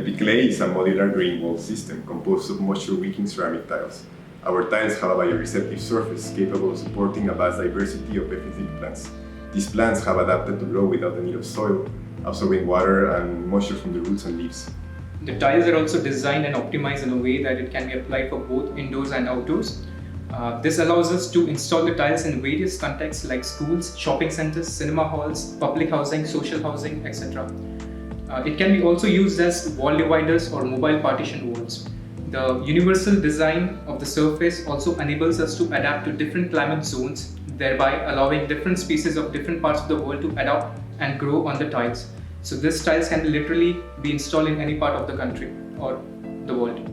Epiclay is a modular green wall system composed of moisture-wicking ceramic tiles. Our tiles have a bioreceptive surface capable of supporting a vast diversity of epiphytic plants. These plants have adapted to grow without the need of soil, absorbing water and moisture from the roots and leaves. The tiles are also designed and optimized in a way that it can be applied for both indoors and outdoors. This allows us to install the tiles in various contexts like schools, shopping centers, cinema halls, public housing, social housing, etc. It can be also used as wall dividers or mobile partition walls. The universal design of the surface also enables us to adapt to different climate zones, thereby allowing different species of different parts of the world to adapt and grow on the tiles. So these tiles can literally be installed in any part of the country or the world.